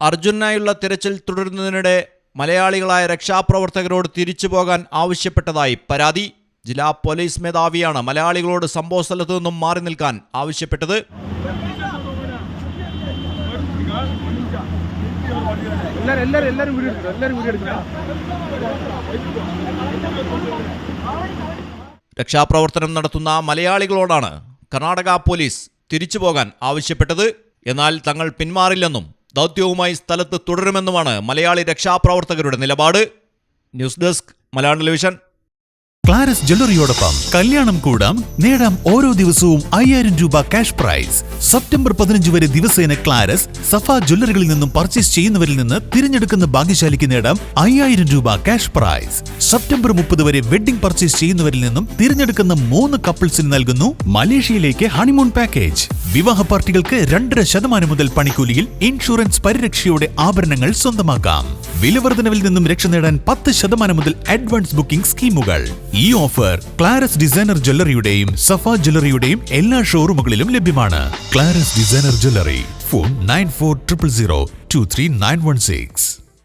അർജുനായുള്ള തിരച്ചിൽ തുടരുന്നതിനിടെ മലയാളികളായ രക്ഷാപ്രവർത്തകരോട് തിരിച്ചു പോകാൻ ആവശ്യപ്പെട്ടതായി പരാതി. ജില്ലാ പോലീസ് മേധാവിയാണ് മലയാളികളോട് സംഭവസ്ഥലത്തു നിന്നും മാറി നിൽക്കാൻ ആവശ്യപ്പെട്ടത്. രക്ഷാപ്രവർത്തനം നടത്തുന്ന മലയാളികളോടാണ് കർണാടക പോലീസ് തിരിച്ചു പോകാൻ ആവശ്യപ്പെട്ടത്. എന്നാൽ തങ്ങൾ പിന്മാറില്ലെന്നും ദൗത്യവുമായി സ്ഥലത്ത് തുടരുമെന്നുമാണ് മലയാളി രക്ഷാപ്രവർത്തകരുടെ നിലപാട്. News desk Malayalam television. ക്ലാരസ് ജ്വല്ലറിയോടൊപ്പം കല്യാണം കൂടാം, നേടാം ഓരോ ദിവസവും 5000 രൂപ ക്യാഷ് പ്രൈസ്. സെപ്റ്റംബർ 15 വരെ ദിവസേന ക്ലാരസ്, സഫ ജ്വല്ലറികളിൽ നിന്നും പർച്ചേസ് ചെയ്യുന്നവരിൽ നിന്ന് തിരഞ്ഞെടുക്കുന്ന ഭാഗ്യശാലിക്ക് നേടാം 5000 രൂപ ക്യാഷ് പ്രൈസ്. സെപ്റ്റംബർ 30 വരെ വെഡ്ഡിംഗ് പർച്ചേസ് ചെയ്യുന്നവരിൽ നിന്നും തിരഞ്ഞെടുക്കുന്ന 3 കപ്പിൾസിന് നൽകുന്നു മലേഷ്യയിലേക്ക് ഹണിമൂൺ പാക്കേജ്. വിവാഹ പാർട്ടികൾക്ക് 2.5% മുതൽ പണിക്കൂലിയിൽ ഇൻഷുറൻസ് പരിരക്ഷയോടെ ആഭരണങ്ങൾ സ്വന്തമാക്കാം. വിലവർദ്ധനവിൽ നിന്നും രക്ഷ നേടാൻ 10% മുതൽ അഡ്വാൻസ് ബുക്കിംഗ് സ്കീമുകൾ. ഈ ഓഫർ ക്ലാരസ് ഡിസൈനർ ജ്വല്ലറിയുടെയും സഫ ജ്വല്ലറിയുടെയും എല്ലാ ഷോറൂമുകളിലും ലഭ്യമാണ്. ക്ലാരസ് ഡിസൈനർ ജ്വല്ലറി. ഫോൺ 9400023916.